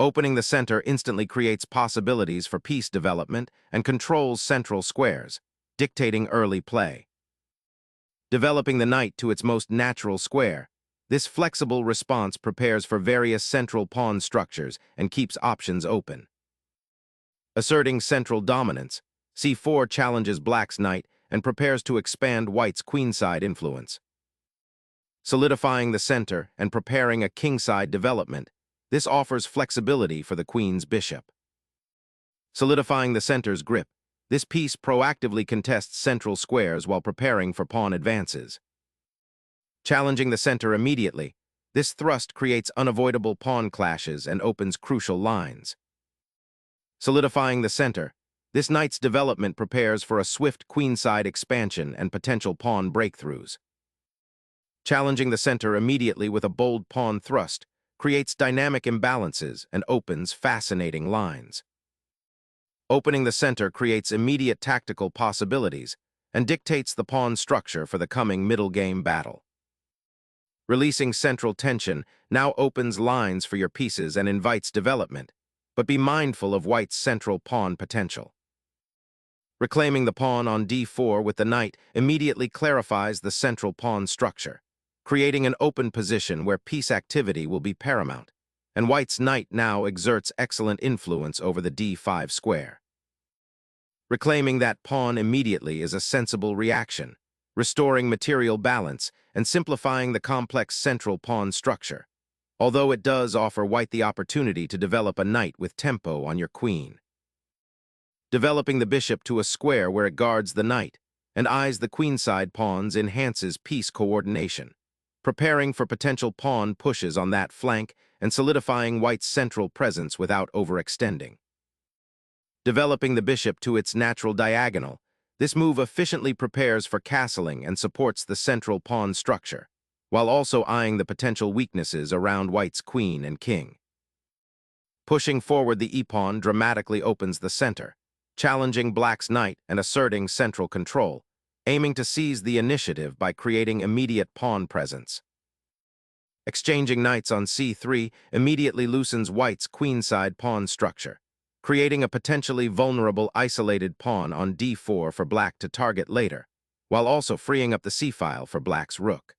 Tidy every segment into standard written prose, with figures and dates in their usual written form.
Opening the center instantly creates possibilities for piece development and controls central squares, dictating early play. Developing the knight to its most natural square, this flexible response prepares for various central pawn structures and keeps options open. Asserting central dominance, c4 challenges black's knight and prepares to expand white's queenside influence. Solidifying the center and preparing a kingside development, this offers flexibility for the queen's bishop. Solidifying the center's grip, this piece proactively contests central squares while preparing for pawn advances. Challenging the center immediately, this thrust creates unavoidable pawn clashes and opens crucial lines. Solidifying the center, this knight's development prepares for a swift queenside expansion and potential pawn breakthroughs. Challenging the center immediately with a bold pawn thrust creates dynamic imbalances and opens fascinating lines. Opening the center creates immediate tactical possibilities and dictates the pawn structure for the coming middle game battle. Releasing central tension now opens lines for your pieces and invites development, but be mindful of white's central pawn potential. Reclaiming the pawn on d4 with the knight immediately clarifies the central pawn structure, creating an open position where piece activity will be paramount, and white's knight now exerts excellent influence over the d5 square. Reclaiming that pawn immediately is a sensible reaction, restoring material balance and simplifying the complex central pawn structure, although it does offer white the opportunity to develop a knight with tempo on your queen. Developing the bishop to a square where it guards the knight and eyes the queenside pawns enhances piece coordination, preparing for potential pawn pushes on that flank and solidifying white's central presence without overextending. Developing the bishop to its natural diagonal, this move efficiently prepares for castling and supports the central pawn structure, while also eyeing the potential weaknesses around white's queen and king. Pushing forward the e-pawn dramatically opens the center, challenging black's knight and asserting central control, aiming to seize the initiative by creating immediate pawn presence. Exchanging knights on c3 immediately loosens white's queenside pawn structure, creating a potentially vulnerable isolated pawn on d4 for black to target later, while also freeing up the c-file for black's rook.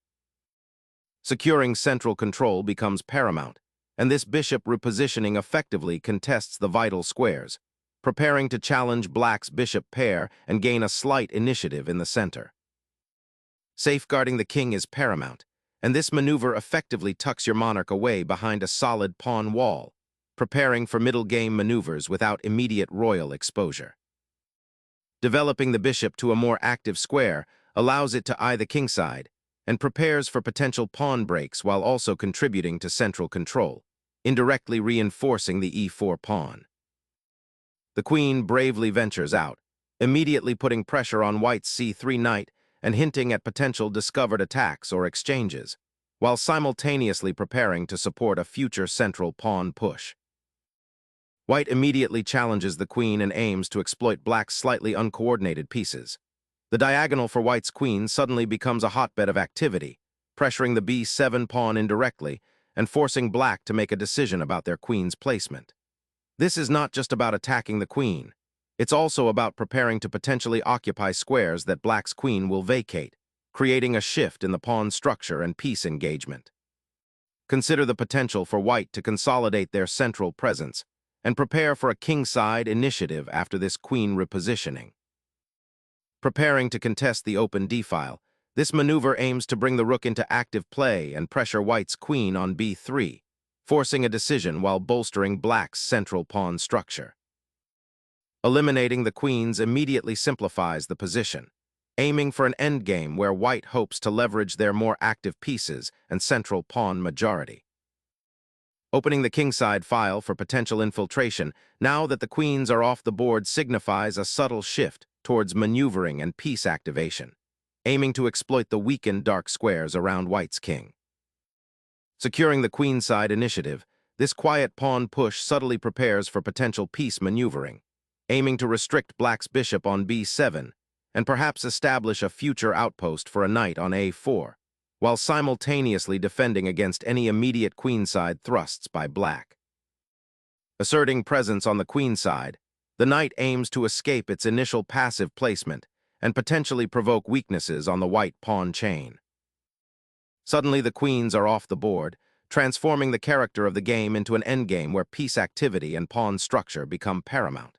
Securing central control becomes paramount, and this bishop repositioning effectively contests the vital squares, preparing to challenge black's bishop pair and gain a slight initiative in the center. Safeguarding the king is paramount, and this maneuver effectively tucks your monarch away behind a solid pawn wall, preparing for middle game maneuvers without immediate royal exposure. Developing the bishop to a more active square allows it to eye the kingside and prepares for potential pawn breaks while also contributing to central control, indirectly reinforcing the e4 pawn. The queen bravely ventures out, immediately putting pressure on white's c3 knight and hinting at potential discovered attacks or exchanges, while simultaneously preparing to support a future central pawn push. White immediately challenges the queen and aims to exploit black's slightly uncoordinated pieces. The diagonal for white's queen suddenly becomes a hotbed of activity, pressuring the b7 pawn indirectly and forcing black to make a decision about their queen's placement. This is not just about attacking the queen. It's also about preparing to potentially occupy squares that black's queen will vacate, creating a shift in the pawn structure and piece engagement. Consider the potential for white to consolidate their central presence and prepare for a kingside initiative after this queen repositioning. Preparing to contest the open d-file, this maneuver aims to bring the rook into active play and pressure white's queen on b3, forcing a decision while bolstering black's central pawn structure. Eliminating the queens immediately simplifies the position, aiming for an endgame where white hopes to leverage their more active pieces and central pawn majority. Opening the kingside file for potential infiltration, now that the queens are off the board, signifies a subtle shift towards maneuvering and piece activation, aiming to exploit the weakened dark squares around white's king. Securing the queenside initiative, this quiet pawn push subtly prepares for potential piece maneuvering, aiming to restrict black's bishop on b7 and perhaps establish a future outpost for a knight on a4, while simultaneously defending against any immediate queenside thrusts by black. Asserting presence on the queen side, the knight aims to escape its initial passive placement and potentially provoke weaknesses on the white pawn chain. Suddenly, the queens are off the board, transforming the character of the game into an endgame where piece activity and pawn structure become paramount.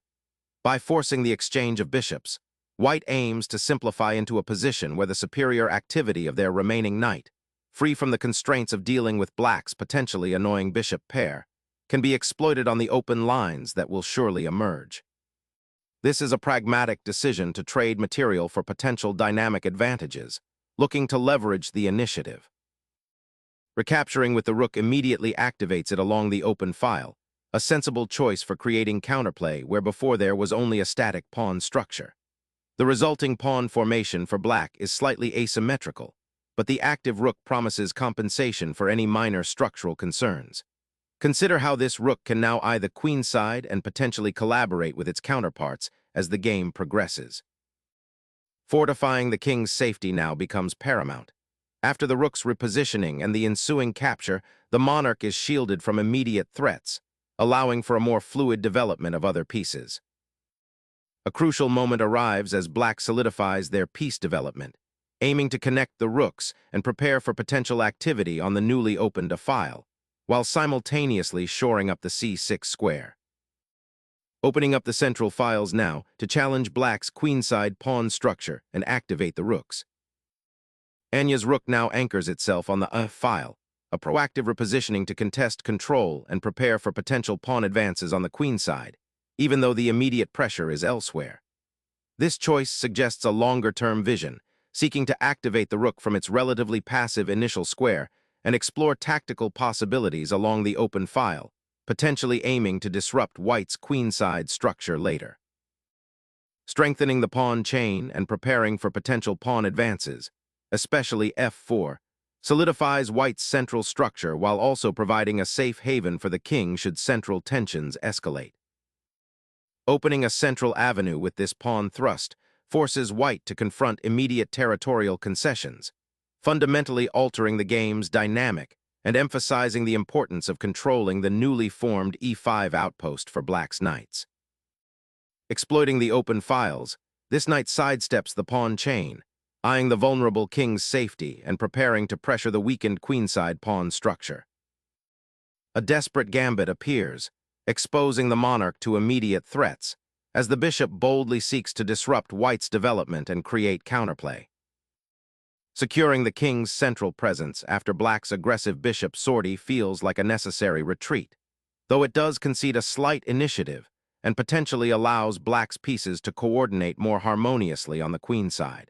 By forcing the exchange of bishops, white aims to simplify into a position where the superior activity of their remaining knight, free from the constraints of dealing with black's potentially annoying bishop pair, can be exploited on the open lines that will surely emerge. This is a pragmatic decision to trade material for potential dynamic advantages, looking to leverage the initiative. Recapturing with the rook immediately activates it along the open file, a sensible choice for creating counterplay where before there was only a static pawn structure. The resulting pawn formation for black is slightly asymmetrical, but the active rook promises compensation for any minor structural concerns. Consider how this rook can now eye the queenside and potentially collaborate with its counterparts as the game progresses. Fortifying the king's safety now becomes paramount. After the rook's repositioning and the ensuing capture, the monarch is shielded from immediate threats, allowing for a more fluid development of other pieces. A crucial moment arrives as black solidifies their piece development, aiming to connect the rooks and prepare for potential activity on the newly opened file, while simultaneously shoring up the c6 square. Opening up the central files now to challenge black's queenside pawn structure and activate the rooks. Anya's rook now anchors itself on the file, a proactive repositioning to contest control and prepare for potential pawn advances on the queenside, even though the immediate pressure is elsewhere. This choice suggests a longer-term vision, seeking to activate the rook from its relatively passive initial square and explore tactical possibilities along the open file, potentially aiming to disrupt white's queenside structure later. Strengthening the pawn chain and preparing for potential pawn advances, especially f4, solidifies white's central structure while also providing a safe haven for the king should central tensions escalate. Opening a central avenue with this pawn thrust forces white to confront immediate territorial concessions, fundamentally altering the game's dynamic and emphasizing the importance of controlling the newly formed e5 outpost for black's knights. Exploiting the open files, this knight sidesteps the pawn chain, eyeing the vulnerable king's safety and preparing to pressure the weakened queenside pawn structure. A desperate gambit appears, exposing the monarch to immediate threats, as the bishop boldly seeks to disrupt white's development and create counterplay. Securing the king's central presence after black's aggressive bishop sortie feels like a necessary retreat, though it does concede a slight initiative and potentially allows black's pieces to coordinate more harmoniously on the queenside.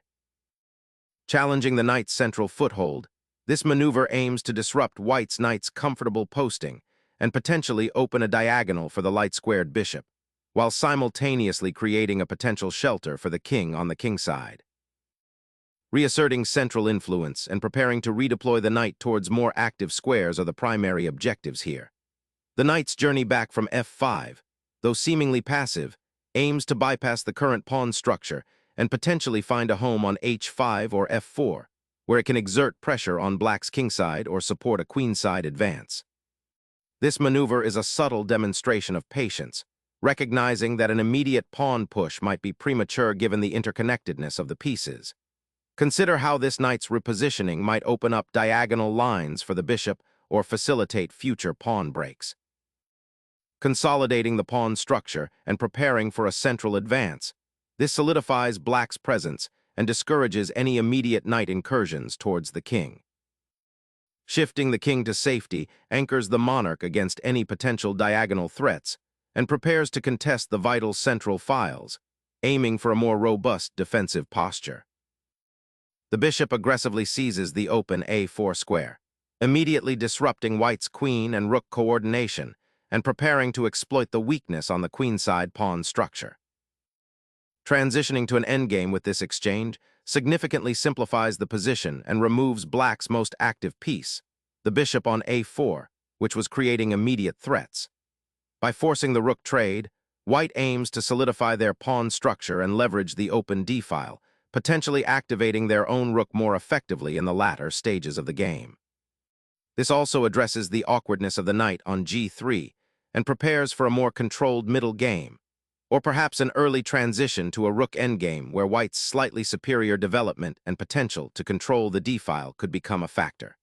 Challenging the knight's central foothold, this maneuver aims to disrupt white's knight's comfortable posting and potentially open a diagonal for the light-squared bishop, while simultaneously creating a potential shelter for the king on the kingside. Reasserting central influence and preparing to redeploy the knight towards more active squares are the primary objectives here. The knight's journey back from f5, though seemingly passive, aims to bypass the current pawn structure and potentially find a home on h5 or f4, where it can exert pressure on black's kingside or support a queenside advance. This maneuver is a subtle demonstration of patience, recognizing that an immediate pawn push might be premature given the interconnectedness of the pieces. Consider how this knight's repositioning might open up diagonal lines for the bishop or facilitate future pawn breaks. Consolidating the pawn structure and preparing for a central advance, this solidifies black's presence and discourages any immediate knight incursions towards the king. Shifting the king to safety anchors the monarch against any potential diagonal threats and prepares to contest the vital central files, aiming for a more robust defensive posture. The bishop aggressively seizes the open a4 square, immediately disrupting white's queen and rook coordination and preparing to exploit the weakness on the queenside pawn structure. Transitioning to an endgame with this exchange significantly simplifies the position and removes black's most active piece, the bishop on a4, which was creating immediate threats. By forcing the rook trade, white aims to solidify their pawn structure and leverage the open d-file, potentially activating their own rook more effectively in the latter stages of the game. This also addresses the awkwardness of the knight on g3 and prepares for a more controlled middle game, or perhaps an early transition to a rook endgame where white's slightly superior development and potential to control the d-file could become a factor.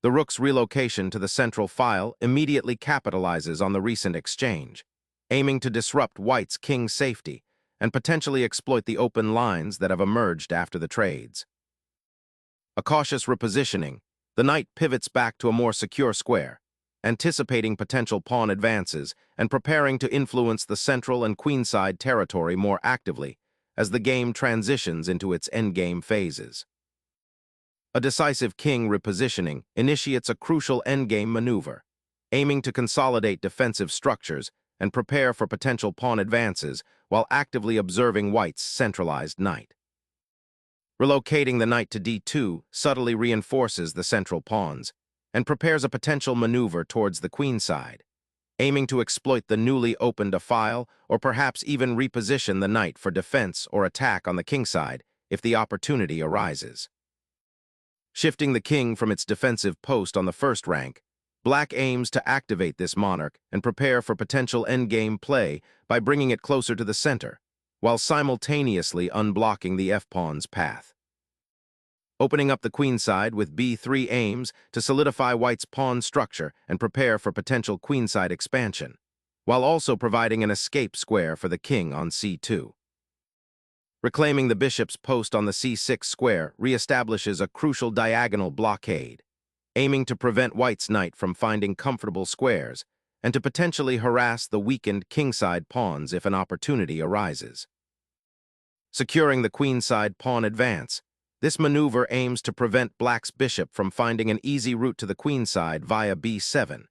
The rook's relocation to the central file immediately capitalizes on the recent exchange, aiming to disrupt white's king's safety and potentially exploit the open lines that have emerged after the trades. A cautious repositioning, the knight pivots back to a more secure square, anticipating potential pawn advances and preparing to influence the central and queenside territory more actively as the game transitions into its endgame phases. A decisive king repositioning initiates a crucial endgame maneuver, aiming to consolidate defensive structures and prepare for potential pawn advances while actively observing white's centralized knight. Relocating the knight to d2 subtly reinforces the central pawns and prepares a potential maneuver towards the queenside, aiming to exploit the newly opened file or perhaps even reposition the knight for defense or attack on the kingside if the opportunity arises. Shifting the king from its defensive post on the first rank, black aims to activate this monarch and prepare for potential endgame play by bringing it closer to the center, while simultaneously unblocking the f-pawn's path. Opening up the queenside with b3 aims to solidify white's pawn structure and prepare for potential queenside expansion, while also providing an escape square for the king on c2. Reclaiming the bishop's post on the c6 square reestablishes a crucial diagonal blockade, aiming to prevent white's knight from finding comfortable squares and to potentially harass the weakened kingside pawns if an opportunity arises. Securing the queenside pawn advance, this maneuver aims to prevent black's bishop from finding an easy route to the queenside via b7,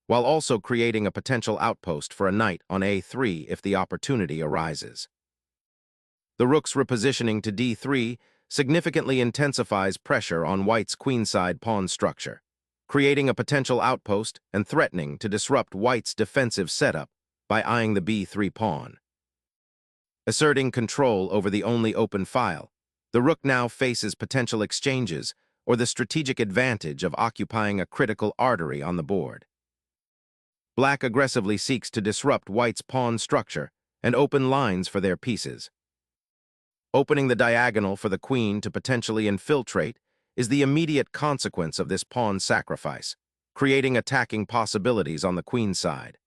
while also creating a potential outpost for a knight on a3 if the opportunity arises. The rook's repositioning to d3 significantly intensifies pressure on white's queenside pawn structure, creating a potential outpost and threatening to disrupt white's defensive setup by eyeing the b3 pawn. Asserting control over the only open file, the rook now faces potential exchanges or the strategic advantage of occupying a critical artery on the board. Black aggressively seeks to disrupt white's pawn structure and open lines for their pieces. Opening the diagonal for the queen to potentially infiltrate is the immediate consequence of this pawn sacrifice, creating attacking possibilities on the queen side.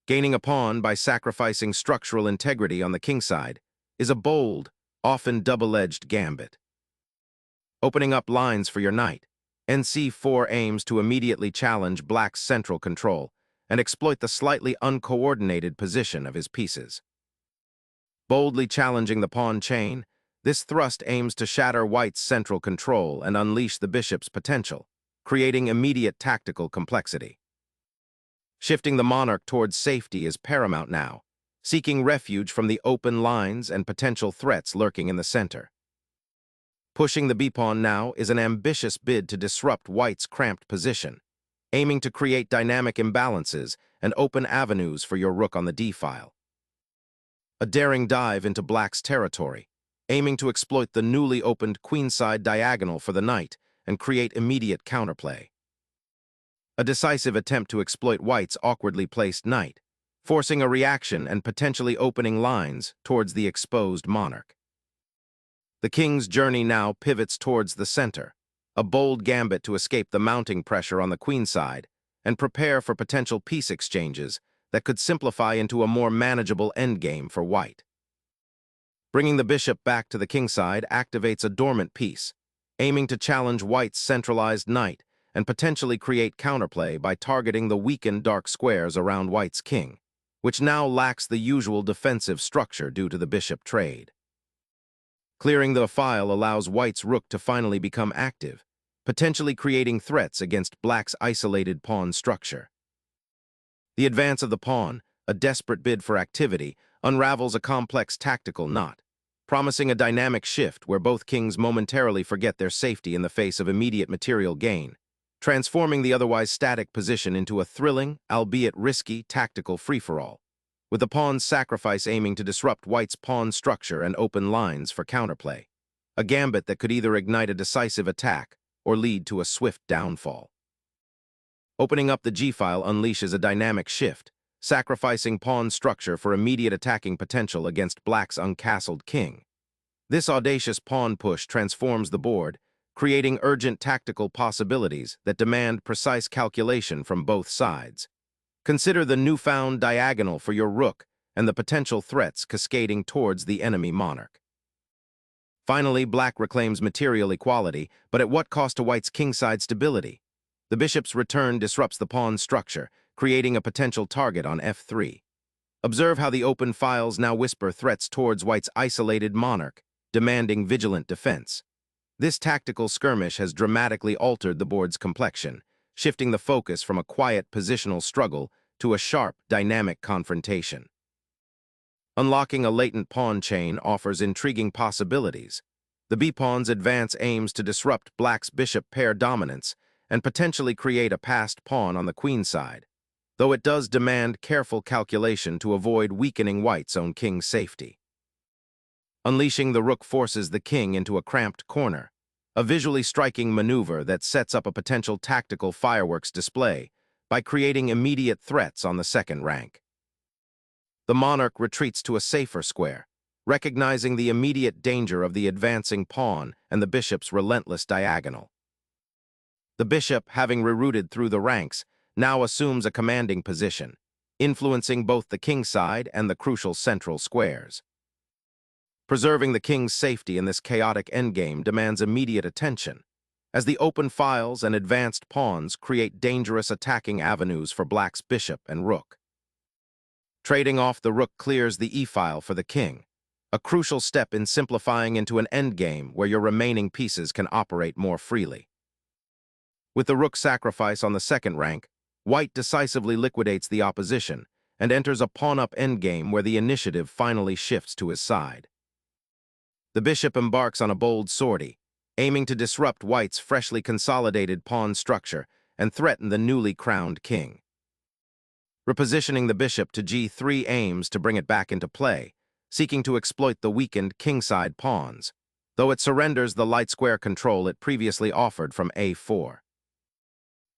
Gaining a pawn by sacrificing structural integrity on the king side is a bold, often double-edged gambit. Opening up lines for your knight, nc4 aims to immediately challenge black's central control and exploit the slightly uncoordinated position of his pieces. Boldly challenging the pawn chain, this thrust aims to shatter white's central control and unleash the bishop's potential, creating immediate tactical complexity. Shifting the monarch towards safety is paramount now, seeking refuge from the open lines and potential threats lurking in the center. Pushing the b-pawn now is an ambitious bid to disrupt white's cramped position, aiming to create dynamic imbalances and open avenues for your rook on the d-file. A daring dive into black's territory, aiming to exploit the newly opened queenside diagonal for the knight and create immediate counterplay. A decisive attempt to exploit white's awkwardly placed knight, forcing a reaction and potentially opening lines towards the exposed monarch. The king's journey now pivots towards the center, a bold gambit to escape the mounting pressure on the queenside and prepare for potential piece exchanges that could simplify into a more manageable endgame for white. Bringing the bishop back to the kingside activates a dormant piece, aiming to challenge white's centralized knight and potentially create counterplay by targeting the weakened dark squares around white's king, which now lacks the usual defensive structure due to the bishop trade. Clearing the file allows white's rook to finally become active, potentially creating threats against black's isolated pawn structure. The advance of the pawn, a desperate bid for activity, unravels a complex tactical knot, promising a dynamic shift where both kings momentarily forget their safety in the face of immediate material gain, transforming the otherwise static position into a thrilling, albeit risky, tactical free-for-all, with the pawn's sacrifice aiming to disrupt white's pawn structure and open lines for counterplay, a gambit that could either ignite a decisive attack or lead to a swift downfall. Opening up the G-file unleashes a dynamic shift, sacrificing pawn structure for immediate attacking potential against black's uncastled king. This audacious pawn push transforms the board, creating urgent tactical possibilities that demand precise calculation from both sides. Consider the newfound diagonal for your rook and the potential threats cascading towards the enemy monarch. Finally, black reclaims material equality, but at what cost to white's kingside stability? The bishop's return disrupts the pawn's structure, creating a potential target on f3. Observe how the open files now whisper threats towards white's isolated monarch, demanding vigilant defense. This tactical skirmish has dramatically altered the board's complexion, shifting the focus from a quiet positional struggle to a sharp, dynamic confrontation. Unlocking a latent pawn chain offers intriguing possibilities. The b-pawn's advance aims to disrupt black's bishop pair dominance and potentially create a passed pawn on the queen side, though it does demand careful calculation to avoid weakening white's own king's safety. Unleashing the rook forces the king into a cramped corner, a visually striking maneuver that sets up a potential tactical fireworks display by creating immediate threats on the second rank. The monarch retreats to a safer square, recognizing the immediate danger of the advancing pawn and the bishop's relentless diagonal. The bishop, having rerouted through the ranks, now assumes a commanding position, influencing both the king side and the crucial central squares. Preserving the king's safety in this chaotic endgame demands immediate attention, as the open files and advanced pawns create dangerous attacking avenues for black's bishop and rook. Trading off the rook clears the e-file for the king, a crucial step in simplifying into an endgame where your remaining pieces can operate more freely. With the rook sacrifice on the second rank, white decisively liquidates the opposition and enters a pawn-up endgame where the initiative finally shifts to his side. The bishop embarks on a bold sortie, aiming to disrupt white's freshly consolidated pawn structure and threaten the newly crowned king. Repositioning the bishop to g3 aims to bring it back into play, seeking to exploit the weakened kingside pawns, though it surrenders the light square control it previously offered from a4.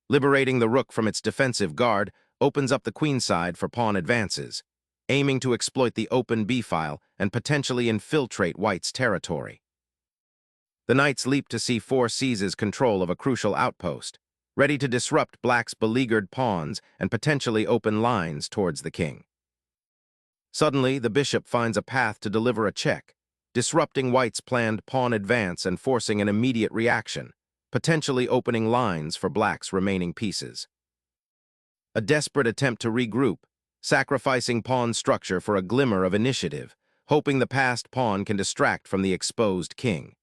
Liberating the rook from its defensive guard opens up the queenside for pawn advances, aiming to exploit the open b-file and potentially infiltrate white's territory. The knight's leap to c4 seizes control of a crucial outpost, ready to disrupt black's beleaguered pawns and potentially open lines towards the king. Suddenly, the bishop finds a path to deliver a check, disrupting white's planned pawn advance and forcing an immediate reaction, potentially opening lines for black's remaining pieces. A desperate attempt to regroup, sacrificing pawn structure for a glimmer of initiative, hoping the passed pawn can distract from the exposed king.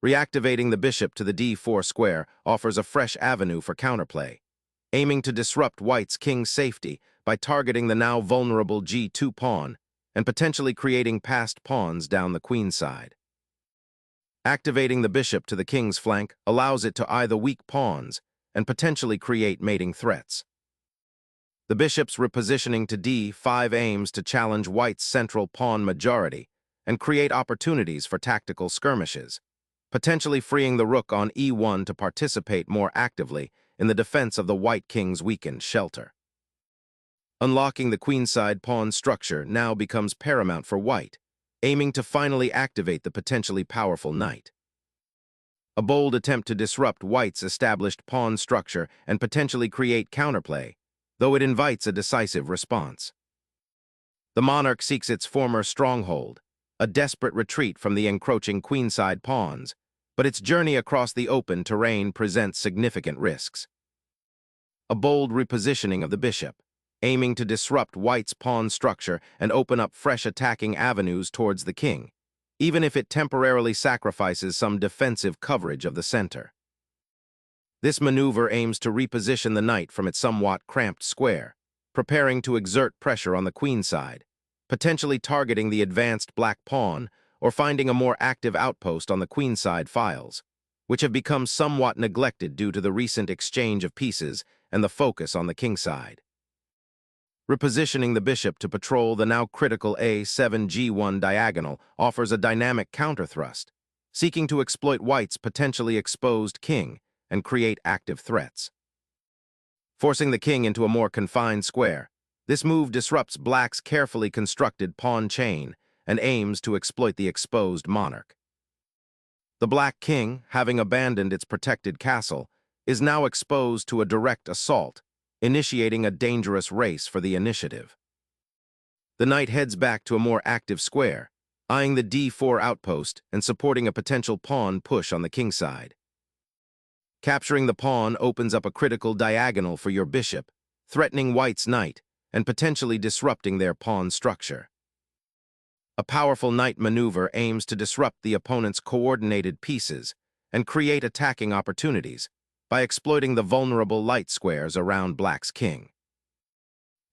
Reactivating the bishop to the d4 square offers a fresh avenue for counterplay, aiming to disrupt white's king's safety by targeting the now vulnerable g2 pawn and potentially creating passed pawns down the queenside. Activating the bishop to the king's flank allows it to eye the weak pawns and potentially create mating threats. The bishop's repositioning to d5 aims to challenge white's central pawn majority and create opportunities for tactical skirmishes, potentially freeing the rook on e1 to participate more actively in the defense of the white king's weakened shelter. Unlocking the queenside pawn structure now becomes paramount for white, aiming to finally activate the potentially powerful knight. A bold attempt to disrupt white's established pawn structure and potentially create counterplay, though it invites a decisive response. The monarch seeks its former stronghold, a desperate retreat from the encroaching queenside pawns, but its journey across the open terrain presents significant risks. A bold repositioning of the bishop, aiming to disrupt white's pawn structure and open up fresh attacking avenues towards the king, even if it temporarily sacrifices some defensive coverage of the center. This maneuver aims to reposition the knight from its somewhat cramped square, preparing to exert pressure on the queenside, potentially targeting the advanced black pawn or finding a more active outpost on the queenside files, which have become somewhat neglected due to the recent exchange of pieces and the focus on the kingside. Repositioning the bishop to patrol the now critical a7-g1 diagonal offers a dynamic counterthrust, seeking to exploit white's potentially exposed king and create active threats. forcing the king into a more confined square. This move disrupts black's carefully constructed pawn chain and aims to exploit the exposed monarch. The black king, having abandoned its protected castle, is now exposed to a direct assault, initiating a dangerous race for the initiative. The knight heads back to a more active square, eyeing the d4 outpost and supporting a potential pawn push on the king side. Capturing the pawn opens up a critical diagonal for your bishop, threatening white's knight and potentially disrupting their pawn structure. A powerful knight maneuver aims to disrupt the opponent's coordinated pieces and create attacking opportunities by exploiting the vulnerable light squares around black's king.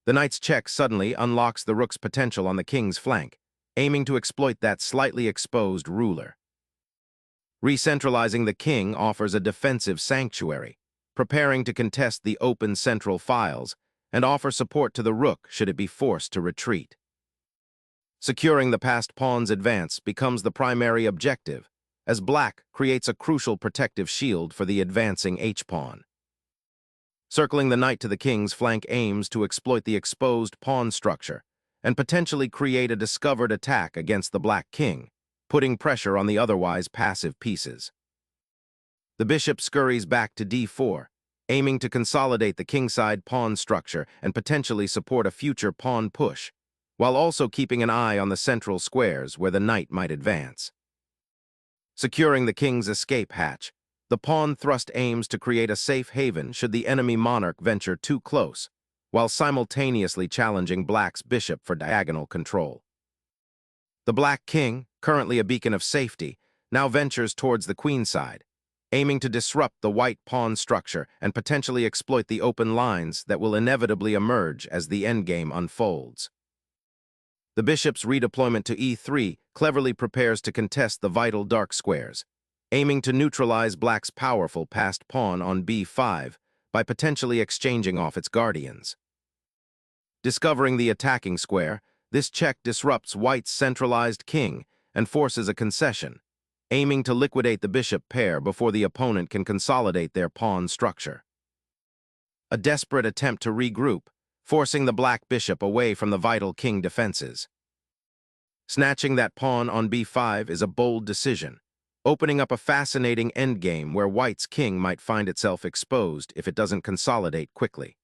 The knight's check suddenly unlocks the rook's potential on the king's flank, aiming to exploit that slightly exposed ruler. Recentralizing the king offers a defensive sanctuary, preparing to contest the open central files and offer support to the rook should it be forced to retreat. Securing the passed pawn's advance becomes the primary objective, as black creates a crucial protective shield for the advancing h-pawn. Circling the knight to the king's flank aims to exploit the exposed pawn structure and potentially create a discovered attack against the black king, putting pressure on the otherwise passive pieces. The bishop scurries back to d4, aiming to consolidate the kingside pawn structure and potentially support a future pawn push, while also keeping an eye on the central squares where the knight might advance. Securing the king's escape hatch, the pawn thrust aims to create a safe haven should the enemy monarch venture too close, while simultaneously challenging black's bishop for diagonal control. The black king, currently a beacon of safety, now ventures towards the queenside, aiming to disrupt the white pawn structure and potentially exploit the open lines that will inevitably emerge as the endgame unfolds. The bishop's redeployment to e3 cleverly prepares to contest the vital dark squares, aiming to neutralize black's powerful passed pawn on b5 by potentially exchanging off its guardians. Discovering the attacking square, this check disrupts white's centralized king and forces a concession, aiming to liquidate the bishop pair before the opponent can consolidate their pawn structure. A desperate attempt to regroup, forcing the black bishop away from the vital king defenses. Snatching that pawn on b5 is a bold decision, opening up a fascinating endgame where white's king might find itself exposed if it doesn't consolidate quickly.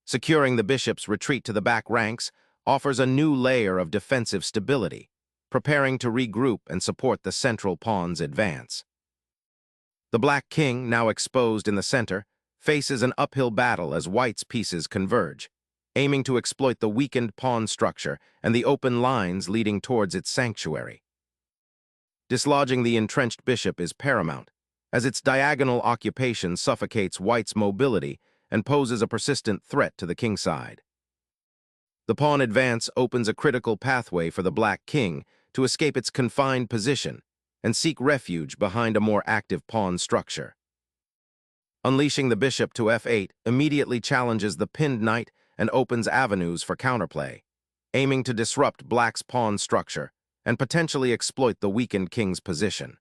Securing the bishop's retreat to the back ranks offers a new layer of defensive stability, preparing to regroup and support the central pawn's advance. The black king, now exposed in the center, faces an uphill battle as white's pieces converge, aiming to exploit the weakened pawn structure and the open lines leading towards its sanctuary. Dislodging the entrenched bishop is paramount, as its diagonal occupation suffocates white's mobility and poses a persistent threat to the kingside. The pawn advance opens a critical pathway for the black king to escape its confined position and seek refuge behind a more active pawn structure. Unleashing the bishop to f8 immediately challenges the pinned knight and opens avenues for counterplay, aiming to disrupt black's pawn structure and potentially exploit the weakened king's position.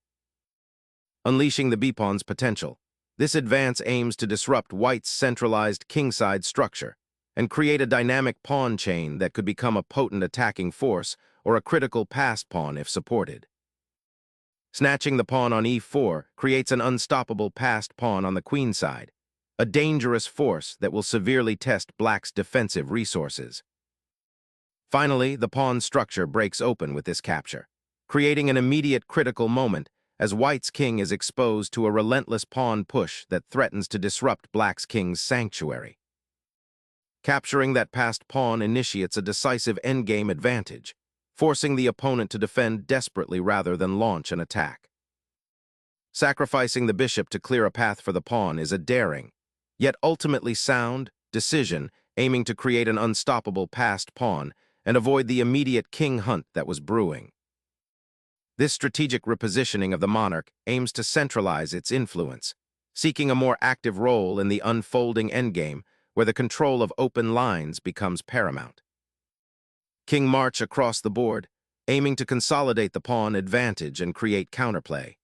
Unleashing the b-pawn's potential, this advance aims to disrupt white's centralized kingside structure and create a dynamic pawn chain that could become a potent attacking force or a critical passed pawn if supported. Snatching the pawn on e4 creates an unstoppable passed pawn on the queenside, a dangerous force that will severely test black's defensive resources. Finally, the pawn structure breaks open with this capture, creating an immediate critical moment as white's king is exposed to a relentless pawn push that threatens to disrupt black's king's sanctuary. Capturing that passed pawn initiates a decisive endgame advantage, forcing the opponent to defend desperately rather than launch an attack. Sacrificing the bishop to clear a path for the pawn is a daring, yet ultimately sound, decision aiming to create an unstoppable passed pawn and avoid the immediate king hunt that was brewing. This strategic repositioning of the monarch aims to centralize its influence, seeking a more active role in the unfolding endgame where the control of open lines becomes paramount. King march across the board, aiming to consolidate the pawn advantage and create counterplay.